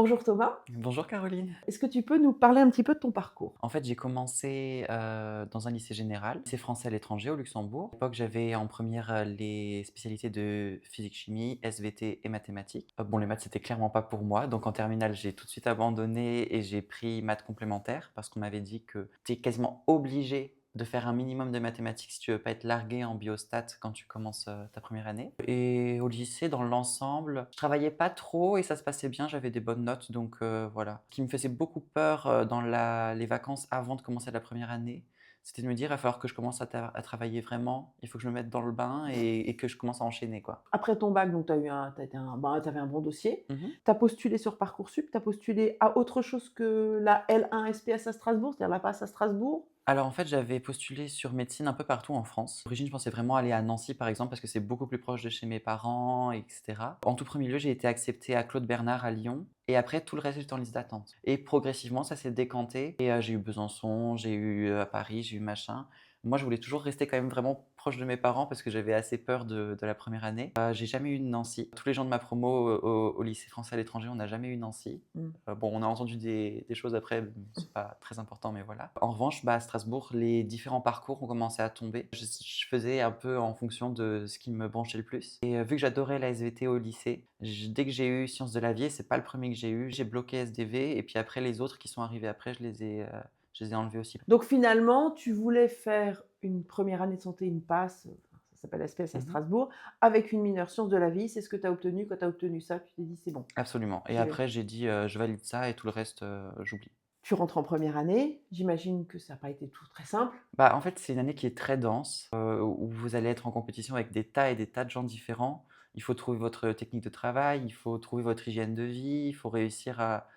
Bonjour Thomas, Bonjour Caroline. est-ce que tu peux nous parler un petit peu de ton parcours? En fait, j'ai commencé, dans un lycée général, lycée français à l'étranger au Luxembourg. À l'époque, j'avais en première, les spécialités de physique-chimie, SVT et mathématiques. Bon, les maths, c'était clairement pas pour moi, donc en terminale, j'ai tout de suite abandonné et j'ai pris maths complémentaires parce qu'on m'avait dit que tu es quasiment obligé de faire un minimum de mathématiques si tu veux pas être largué en biostat quand tu commences, ta première année. Et au lycée, dans l'ensemble, je travaillais pas trop et ça se passait bien, j'avais des bonnes notes donc voilà. Ce qui me faisait beaucoup peur, dans la les vacances avant de commencer la première année, c'était de me dire: «Il va falloir que je commence à travailler vraiment, il faut que je me mette dans le bain et que je commence à enchaîner, quoi». Après ton bac, donc tu as eu un tu été un bah, tu avais un bon dossier. Mmh. Tu as postulé sur Parcoursup, tu as postulé à autre chose que la L1 SPS à Strasbourg, c'est-à-dire la passe à Strasbourg? Alors en fait, j'avais postulé sur médecine un peu partout en France. À l'origine, je pensais vraiment aller à Nancy, par exemple, parce que c'est beaucoup plus proche de chez mes parents et cetera. En tout premier lieu, j'ai été accepté à Claude Bernard à Lyon et après tout le reste, j'étais en liste d'attente et progressivement, ça s'est décanté et j'ai eu Besançon, j'ai eu, à Paris, j'ai eu machin. Moi, je voulais toujours rester quand même vraiment proche de mes parents parce que j'avais assez peur de la première année. J'ai jamais eu de Nancy. Tous les gens de ma promo au lycée français à l'étranger, on n'a jamais eu Nancy. Mmh. Bon, on a entendu des choses après, c'est pas très important, mais voilà. En revanche, à Strasbourg, les différents parcours ont commencé à tomber. Je faisais un peu en fonction de ce qui me branchait le plus et vu que j'adorais la SVT au lycée, dès que j'ai eu sciences de la vie, et c'est pas le premier que j'ai eu, j'ai bloqué SDV et puis après les autres qui sont arrivés après, je les ai enlevés aussi. Donc finalement, tu voulais faire une première année de santé, une passe, enfin ça s'appelle SPS à Mmh. Strasbourg, avec une mineure sciences de la vie, c'est ce que tu as obtenu. Quand tu as obtenu ça, tu t'es dit: «C'est bon, Absolument et j'y vais». après j'ai dit: «Je valide ça et tout le reste, j'oublie». Tu rentres en première année, j'imagine que ça n'a pas été tout très simple? En fait, c'est une année qui est très dense, où vous allez être en compétition avec des tas et des tas de gens différents. Il faut trouver votre technique de travail, il faut trouver votre hygiène de vie, il faut réussir à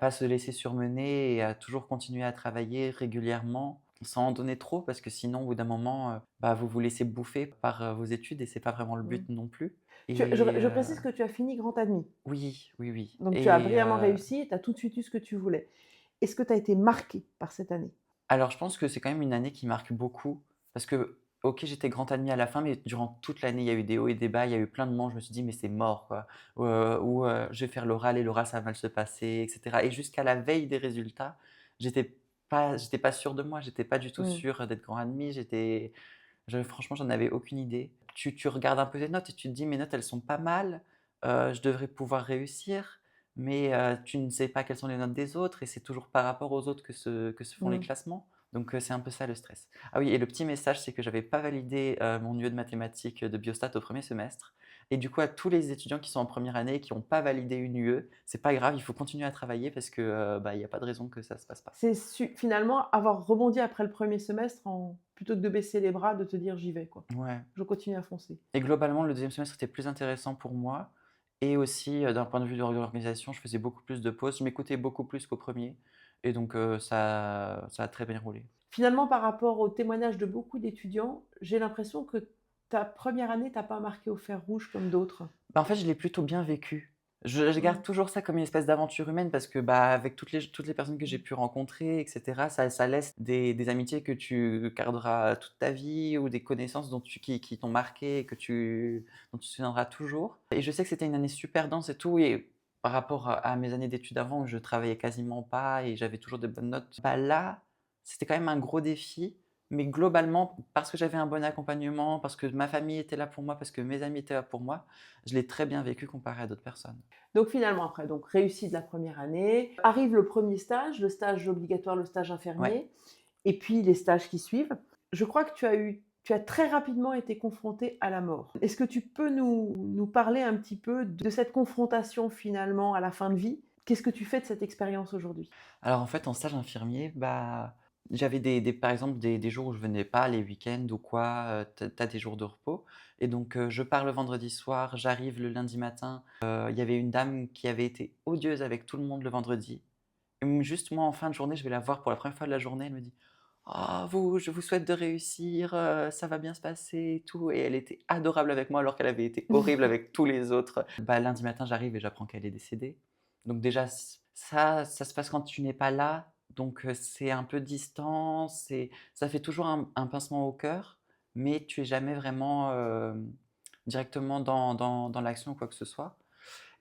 pas se laisser surmener et à toujours continuer à travailler régulièrement, sans en donner trop parce que sinon, au bout d'un moment, vous vous laissez bouffer par, vos études et c'est pas vraiment le Mmh. but non plus Tu je et je précise que tu as fini grand admis. oui, oui, oui Donc tu as et brillamment réussi et tu as tout de suite eu ce que tu voulais. Est-ce que tu as été marqué par cette année? alors je pense que c'est quand même une année qui marque beaucoup parce que, OK, j'étais grand admis à la fin, mais durant toute l'année, il y a eu des hauts et des bas, il y a eu plein de moments où je me suis dit: «Mais c'est mort quoi», «Je vais faire l'oral et l'oral ça va mal se passer» et cetera et jusqu'à la veille des résultats, j'étais pas sûr de moi, j'étais pas du tout Mmh. sûr d'être grand admis, franchement, j'en avais aucune idée. Tu regardes un peu tes notes et tu te dis: «Mes notes, elles sont pas mal, je devrais pouvoir réussir», mais tu ne sais pas quelles sont les notes des autres et c'est toujours par rapport aux autres que se font les Mmh. classements. Donc c'est un peu ça le stress. Ah oui et le petit message, c'est que j'avais pas validé, mon UE de mathématiques, de biostat au premier semestre et du coup, à tous les étudiants qui sont en première année et qui ont pas validé une UE, c'est pas grave, il faut continuer à travailler parce que, il y a pas de raison que ça se passe pas. C'est finalement avoir rebondi après le premier semestre en plutôt que de baisser les bras, de te dire: «J'y vais quoi. Ouais. Je continue à foncer». Et globalement, le deuxième semestre était plus intéressant pour moi et aussi, d'un point de vue de l'organisation, je faisais beaucoup plus de pauses. Je m'écoutais beaucoup plus qu'au premier et donc ça a très bien roulé. Finalement, par rapport aux témoignages de beaucoup d'étudiants, j'ai l'impression que ta première année t'a pas marquée au fer rouge comme d'autres. En fait, je l'ai plutôt bien vécu. Je Mmh. garde toujours ça comme une espèce d'aventure humaine parce que, avec toutes les personnes que j'ai Mmh. pu rencontrer et cetera, ça laisse des amitiés que tu garderas toute ta vie ou des connaissances qui t'ont marqué et dont tu te souviendras toujours et je sais que c'était une année super dense et tout et par rapport à mes années d'études avant où je travaillais quasiment pas et j'avais toujours de bonnes notes, là, c'était quand même un gros défi mais globalement, parce que j'avais un bon accompagnement, parce que ma famille était là pour moi, parce que mes amis étaient là pour moi, je l'ai très bien vécu comparé à d'autres personnes. Donc finalement après, donc réussite de la première année, arrive le premier stage, le stage obligatoire, le stage Ouais. infirmier et puis les stages qui suivent. Je crois que tu as très rapidement été confronté à la mort. Est-ce que tu peux nous parler un petit peu de cette confrontation finalement à la fin de vie? Qu'est-ce que tu fais de cette expérience aujourd'hui? Alors en fait, en stage infirmier, j'avais par exemple des jours où je venais pas, les week-ends ou quoi, tu as des jours de repos et donc je pars le vendredi soir, j'arrive le lundi matin, il y avait une dame qui avait été odieuse avec tout le monde le vendredi. Juste moi en fin de journée, je vais la voir pour la première fois de la journée, elle me dit: «Ah je vous souhaite de réussir, ça va bien se passer et tout» et elle était adorable avec moi alors qu'elle avait été horrible avec tous les autres. Lundi matin, j'arrive et j'apprends qu'elle est décédée. Donc déjà ça se passe quand tu n'es pas là, donc c'est un peu distant, ça fait toujours un pincement au cœur, mais tu es jamais vraiment, directement dans l'action ou quoi que ce soit.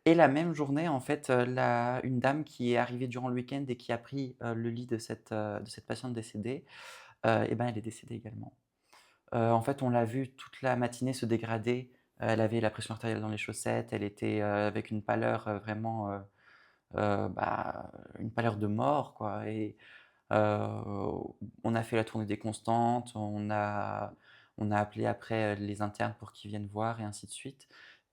Et la même journée, en fait, une dame qui est arrivée durant le week-end et qui a pris, le lit de cette patiente décédée, et ben, elle est décédée également. En fait, on l'a vue toute la matinée se dégrader. Elle avait la pression artérielle dans les chaussettes, elle était, avec une pâleur, vraiment, bah, une pâleur de mort, quoi. Et on a fait la tournée des constantes, on a appelé après, les internes pour qu'ils viennent voir et ainsi de suite.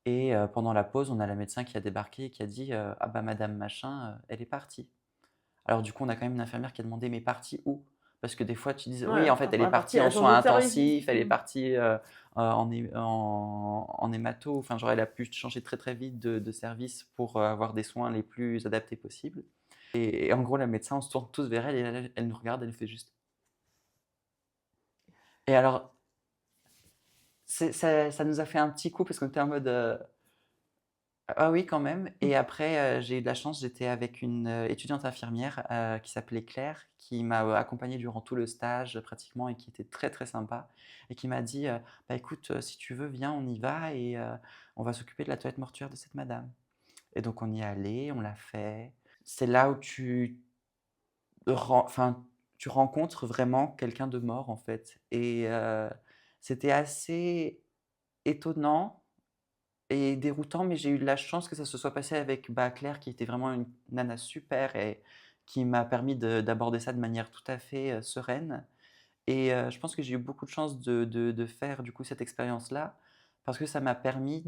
Et pendant la pause, on a la médecin qui a débarqué et qui a dit, «Ah bah madame machin, elle est partie». Alors du coup, on a quand même une infirmière qui a demandé: «Mais partie où?» Parce que des fois tu dis: «Oui, Ouais, en fait, elle est enfin, partie, partie elle en a changé soins de service. intensifs, elle est partie, en hémato». Enfin, genre, elle a pu changer très, très vite de service pour, avoir des soins les plus adaptés possibles. Et en gros, la médecin, on se tourne tous vers elle et elle nous regarde, elle fait juste. Et alors, ça nous a fait un petit coup parce qu'on était en mode, ah oui, quand même. Et après, j'ai eu de la chance, j'étais avec une, étudiante infirmière, qui s'appelait Claire, qui m'a, accompagnée durant tout le stage, pratiquement, et qui était très, très sympa et qui m'a dit, «Bah, écoute, si tu veux, viens, on y va et on va s'occuper de la toilette mortuaire de cette madame». Et donc on y est allé, on l'a fait. C'est là où enfin, tu rencontres vraiment quelqu'un de mort, en fait. Et c'était assez étonnant et déroutant, mais j'ai eu de la chance que ça se soit passé avec, bah, Claire, qui était vraiment une nana super et qui m'a permis d'aborder ça de manière tout à fait, sereine. Et je pense que j'ai eu beaucoup de chance de faire, du coup, cette expérience-là, parce que ça m'a permis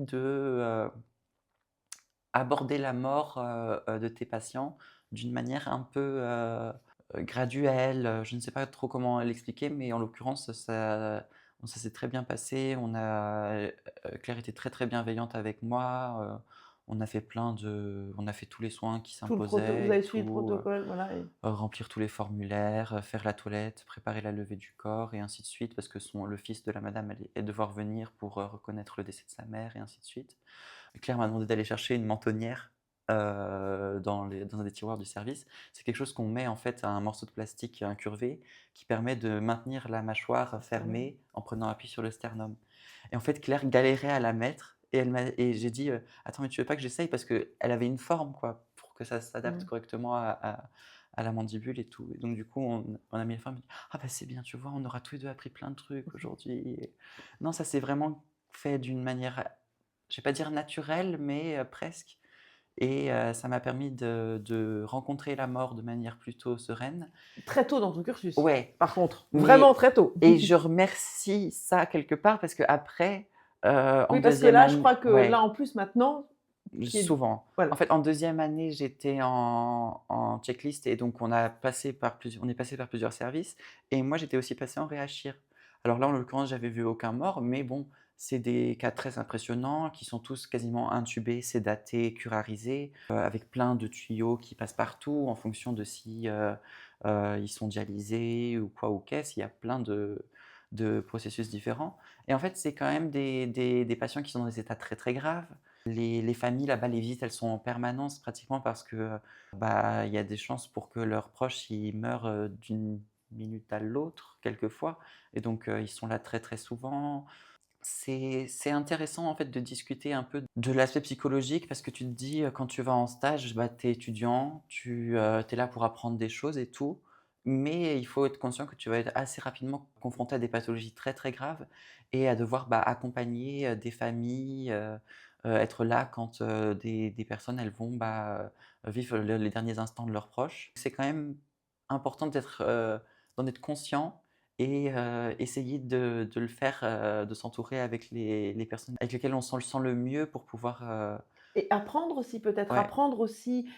aborder la mort, de tes patients d'une manière un peu, graduelle, je ne sais pas trop comment l'expliquer, mais en l'occurrence, ça s'est très bien passé. Claire était très, très bienveillante avec moi, on a fait tous les soins qui Vous s'imposaient et avez suivi le tout, protocole, voilà. Et remplir tous les formulaires, faire la toilette, préparer la levée du corps et ainsi de suite, parce que le fils de la madame allait devoir venir pour, reconnaître le décès de sa mère et ainsi de suite. Claire m'a demandé d'aller chercher une mentonnière, dans un des tiroirs du service. C'est quelque chose qu'on met en fait à un morceau de plastique incurvé qui permet de maintenir la mâchoire sternum. fermée en prenant appui sur le sternum. Et en fait, Claire galérait à la mettre et j'ai dit, «Attends, mais tu veux pas que j'essaye?» parce qu'elle avait une forme, quoi, pour que ça s'adapte Mmh. correctement à la mandibule et tout. Et donc du coup, on a mis la forme. Elle dit: «Ah bah, c'est bien, tu vois, on aura tous les 2 appris plein de trucs aujourd'hui». Et non, ça s'est vraiment fait d'une manière, je vais pas dire naturelle, mais presque. Et ça m'a permis de rencontrer la mort de manière plutôt sereine. Très tôt dans ton cursus, Ouais, par contre, vraiment mais très tôt. et je remercie ça quelque part parce qu'après, en Oui, parce que deuxième là, je année, crois que là, ouais, en plus, maintenant, qui est souvent. En voilà. fait, en deuxième année, j'étais en checklist et donc on est passé par plusieurs services et moi, j'étais aussi passé en réachir. Alors là, en l'occurrence, j'avais vu aucun mort, mais bon, c'est des cas très impressionnants qui sont tous quasiment intubés, sédatés, curarisés, avec plein de tuyaux qui passent partout en fonction de si, ils sont dialysés ou quoi ou qu'est-ce. Il y a plein de processus différents et en fait, c'est quand même des patients qui sont dans des états très, très graves. Les familles là-bas, les visites, elles sont en permanence pratiquement parce que, bah, il y a des chances pour que leurs proches, ils meurent, d'une minute à l'autre quelquefois et donc ils sont là très, très souvent. C'est intéressant en fait de discuter un peu de l'aspect psychologique parce que tu te dis, quand tu vas en stage, bah, tu es étudiant, tu es là pour apprendre des choses et tout, mais il faut être conscient que tu vas être assez rapidement confronté à des pathologies très, très graves et à devoir, bah, accompagner, des familles, être là quand, des personnes elles vont, bah, vivre les derniers instants de leurs proches. C'est quand même important d'en être conscient et essayer de le faire, de s'entourer avec les personnes avec lesquelles on se sent le mieux pour pouvoir, Et apprendre aussi, peut-être ouais. apprendre aussi,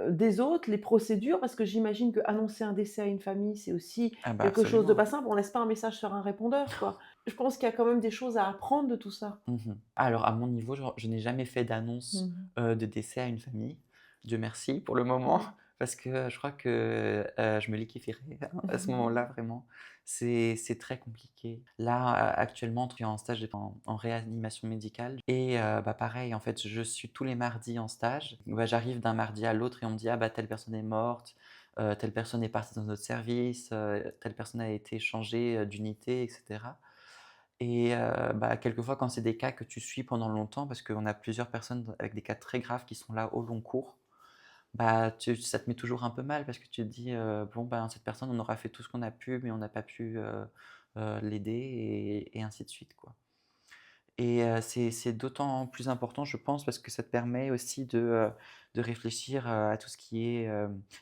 des autres, les procédures, parce que j'imagine qu'annoncer un décès à une famille, c'est aussi Ah bah, quelque chose de absolument. pas simple. On laisse pas un message sur un répondeur, quoi. Je pense qu'il y a quand même des choses à apprendre de tout ça. Mmh. Alors à mon niveau, genre, je n'ai jamais fait d'annonce, Mmh. de décès à une famille. Dieu merci pour le moment, Mmh. parce que je crois que, je me liquéfierais à ce moment-là vraiment. C'est très compliqué. Là, actuellement, je suis en stage en réanimation médicale et bah, pareil, en fait, je suis tous les mardis en stage. Bah, j'arrive d'un mardi à l'autre et on me dit: «Ah bah, telle personne est morte, telle personne est partie dans notre service, telle personne a été changée, d'unité» et cetera. Et bah, quelquefois, quand c'est des cas que tu suis pendant longtemps, parce qu'on a plusieurs personnes avec des cas très graves qui sont là au long cours, bah, ça te met toujours un peu mal parce que tu te dis, «Bon, ben, cette personne, on aura fait tout ce qu'on a pu, mais on n'a pas pu, l'aider» et ainsi de suite, quoi. Et c'est d'autant plus important, je pense, parce que ça te permet aussi de réfléchir, à tout ce qui est,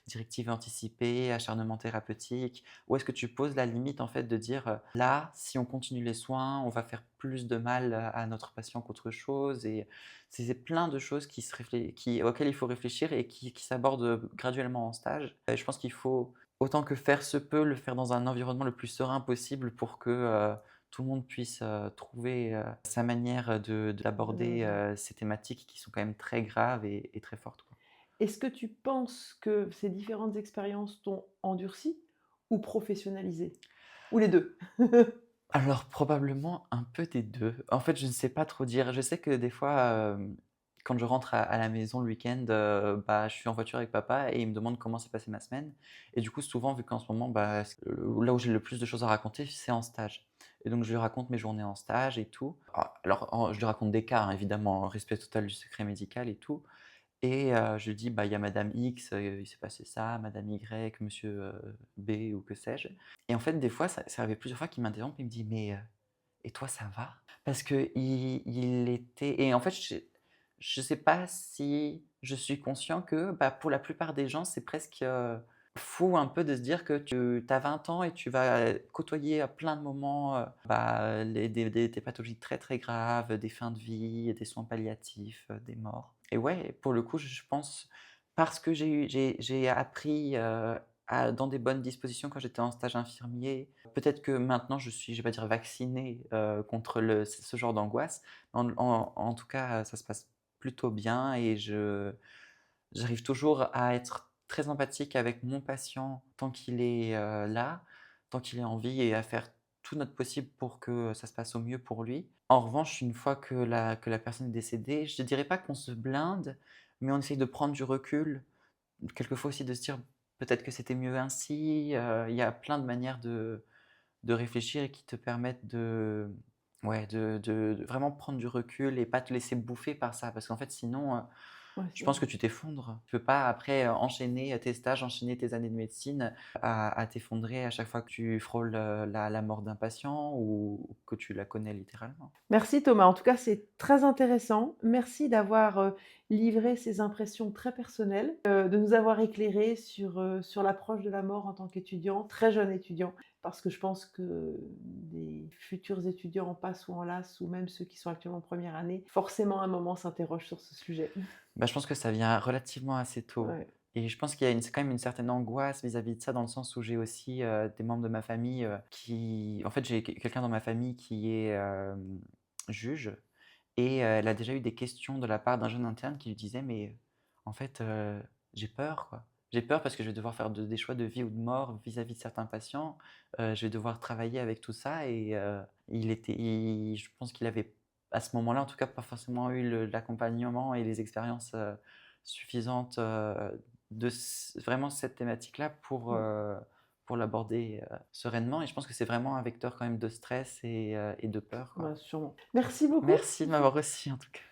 directive anticipée, acharnement thérapeutique. Où est-ce que tu poses la limite, en fait, de dire, «Là, si on continue les soins, on va faire plus de mal à notre patient qu'autre chose» et c'est plein de choses auxquelles il faut réfléchir et qui s'abordent, graduellement en stage. Et je pense qu'il faut, autant que faire se peut, le faire dans un environnement le plus serein possible pour que, tout le monde puisse, trouver, sa manière d'aborder, De ces thématiques qui sont quand même très graves et très fortes, quoi. Est-ce que tu penses que ces différentes expériences t'ont endurci ou professionnalisé? Ou les 2? Alors probablement un peu des 2. En fait, je ne sais pas trop dire. Je sais que des fois, quand je rentre à la maison le week-end, bah, je suis en voiture avec papa et il me demande comment s'est passée ma semaine et du coup, souvent, vu qu'en ce moment, bah, là où j'ai le plus de choses à raconter, c'est en stage et donc je lui raconte mes journées en stage et tout. Alors je lui raconte des cas, hein, évidemment, en respect total du secret médical et tout. Et je lui dis: «Bah, il y a madame X, il s'est passé ça, madame Y, monsieur, B» ou que sais-je. Et en fait, des fois, ça c'est arrivé plusieurs fois qu'il m'interrompt, il me dit: «Mais, et toi, ça va?» Parce qu'il était et en fait, je sais pas si je suis conscient que, bah, pour la plupart des gens, c'est presque, fou un peu de se dire que tu as 20 ans et tu vas côtoyer à plein de moments, bah, des pathologies très, très graves, des fins de vie, des soins palliatifs, des morts. Et ouais, pour le coup, je pense parce que j'ai appris, dans des bonnes dispositions quand j'étais en stage infirmier. Peut-être que maintenant je vais pas dire vacciné, contre ce genre d'angoisse. En tout cas, ça se passe plutôt bien et j'arrive toujours à être très empathique avec mon patient tant qu'il est, là, tant qu'il est en vie et à faire tout notre possible pour que ça se passe au mieux pour lui. En revanche, une fois que la personne est décédée, je ne dirais pas qu'on se blinde, mais on essaye de prendre du recul. Quelquefois aussi de se dire: «Peut-être que c'était mieux ainsi», il y a plein de manières de réfléchir et qui te permettent de ouais, de vraiment prendre du recul et pas te laisser bouffer par ça. Parce qu'en fait, sinon, Ouais, je c'est pense que vrai. tu t'effondres. Tu peux pas après, enchaîner, tes stages, enchaîner tes années de médecine à t'effondrer à chaque fois que tu frôles, la mort d'un patient ou que tu la connais littéralement. Merci Thomas, en tout cas, c'est très intéressant. Merci d'avoir, livré ces impressions très personnelles, de nous avoir éclairés sur l'approche de la mort en tant qu'étudiant, très jeune étudiant. Parce que je pense que des futurs étudiants en passe ou en LAS ou même ceux qui sont actuellement en première année, forcément à un moment s'interrogent sur ce sujet. Bah, je pense que ça vient relativement assez tôt Ouais. et je pense qu'il y a c'est quand même une certaine angoisse vis-à-vis de ça, dans le sens où j'ai aussi, des membres de ma famille, qui en fait, j'ai quelqu'un dans ma famille qui est, juge et elle a déjà eu des questions de la part d'un jeune interne qui lui disait: «Mais en fait, j'ai peur, quoi. J'ai peur parce que je vais devoir faire des choix de vie ou de mort vis-à-vis de certains patients. Je vais devoir travailler avec tout ça» et je pense qu'il avait, à ce moment-là, en tout cas, pas forcément eu l'accompagnement et les expériences, suffisantes, de vraiment cette thématique-là Mmh. pour l'aborder, sereinement et je pense que c'est vraiment un vecteur quand même de stress et de peur, quoi. Bah, sûrement. Merci beaucoup. Merci de m'avoir reçu en tout cas.